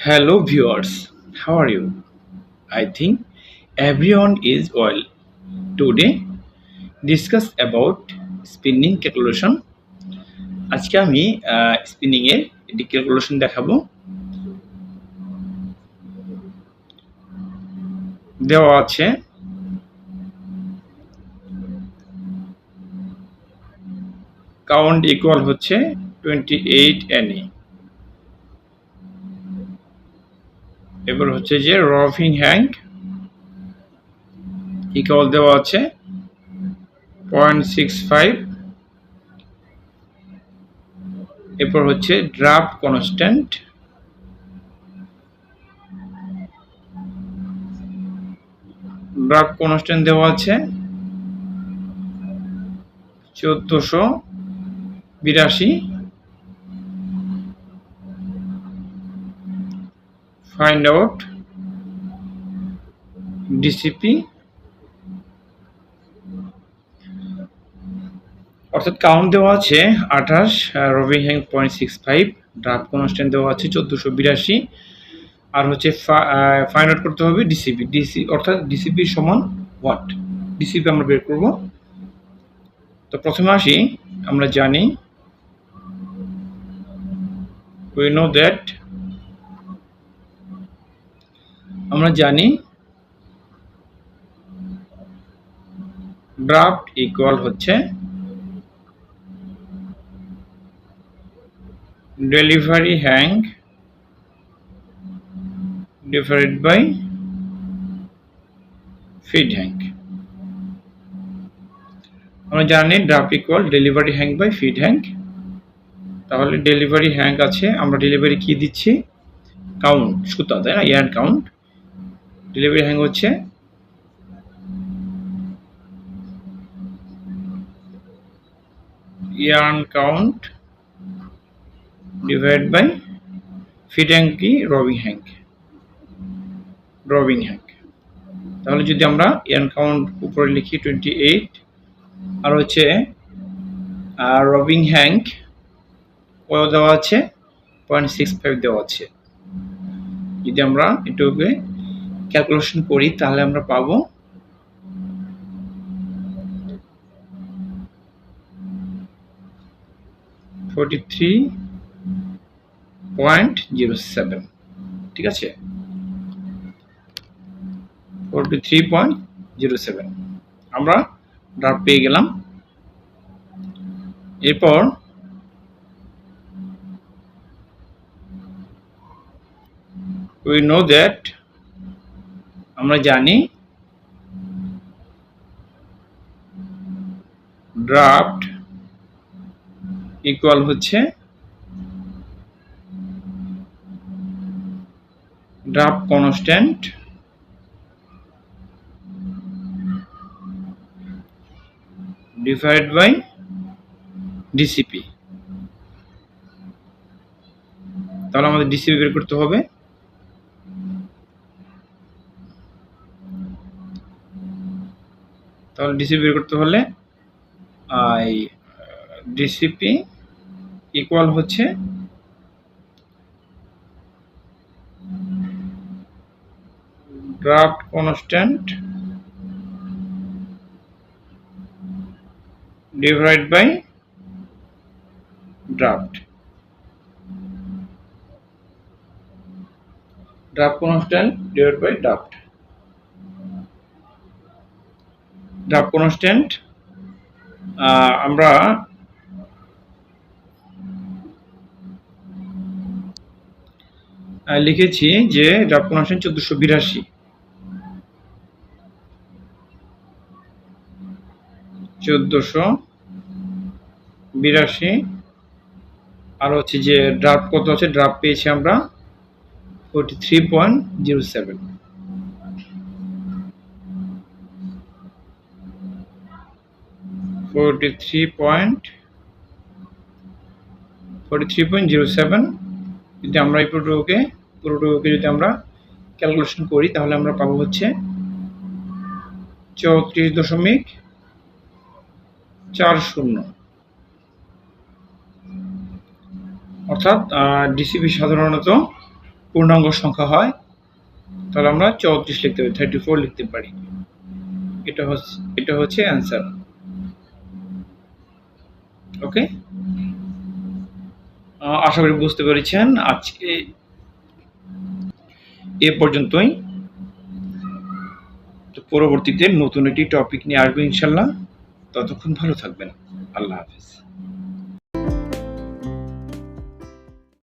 Hello viewers, how are you? I think everyone is well. Today discuss about spinning calculation. আজকে আমি spinning এর একটি calculation দেখাবো। দেওয়া আছে কাউন্ট ইকুয়াল হচ্ছে 28 NA। এবার হচ্ছে যে রভিং হ্যাঙ্গ ইকুয়াল দেওয়া আছে 0.65। এরপর হচ্ছে ড্রাফট কনস্ট্যান্ট দেওয়া আছে 1482। ফাইন্ড আউট DCP অর্থাৎ কাউন্ট দেওয়া আছে 28, রভিং হ্যাং 0.65, ড্রাফট কনস্ট্যান্ট দেওয়া আছে 1482, আর হচ্ছে ফাইন্ড আউট করতে হবে ডিসি অর্থাৎ ডিসিপি সমান হোয়াট। ডিসিপি আমরা বের করব। তো প্রথমে আসি, আমরা জানি we know that draft equal হচ্ছে delivery hank divided by feed hank. আমরা জানি draft equal delivery hank by feed hank. তাহলে ডেলিভারি হ্যাং আছে, আমরা ডেলিভারি কি দিচ্ছি? কাউন্ট, সুতা, তাই না? Yarn count. ডেলিভারি হ্যাং হচ্ছে yarn count divided by feed hang কি রবিং হ্যাং। তাহলে যদি আমরা yarn count উপরে লিখি 28 আর হচ্ছে রবিং হ্যাং কত দেওয়া আছে 0.65 দেওয়া আছে। যদি আমরা এটাকে ক্যালকুলেশন করি তাহলে আমরা পাবো 43.07। ঠিক আছে, 43.07 আমরা ড্রাফট পেয়ে গেলাম। এরপর we know that আমরা জানি ড্রাফট ইকুয়াল হচ্ছে draft constant divided by DCP. তাহলে আমাদের ডিসিপি বের করতে হবে। তাহলে ডিসিপি বের করতে হলে ডিসিপি ইকুয়াল হচ্ছে draft constant divide by draft constant divide by draft constant আমরা লিখেছি যে ড্রাফট কনস্ট্যান্ট 1482 আর হচ্ছে যে ড্রাফট কত আছে, ড্রাফট পেয়েছি আমরা 43.07। যদি আমরা এই পুরোটাকে যদি আমরা ক্যালকুলেশন করি তাহলে আমরা পাবো হচ্ছে 34.40। অর্থাৎ ডিসিপি সাধারণত পূর্ণাঙ্গ সংখ্যা হয় তাহলে আমরা 34 লিখতে পারি, 34 লিখতে পারি। এটা হচ্ছে অ্যান্সার। ওকে, আশা করি বুঝতে পেরেছেন। আজকে এ পর্যন্তই। তো পরবর্তীতে নতুন একটি টপিক নিয়ে আসবো ইনশাল্লাহ। ততক্ষণ ভালো থাকবেন। আল্লাহ হাফেজ।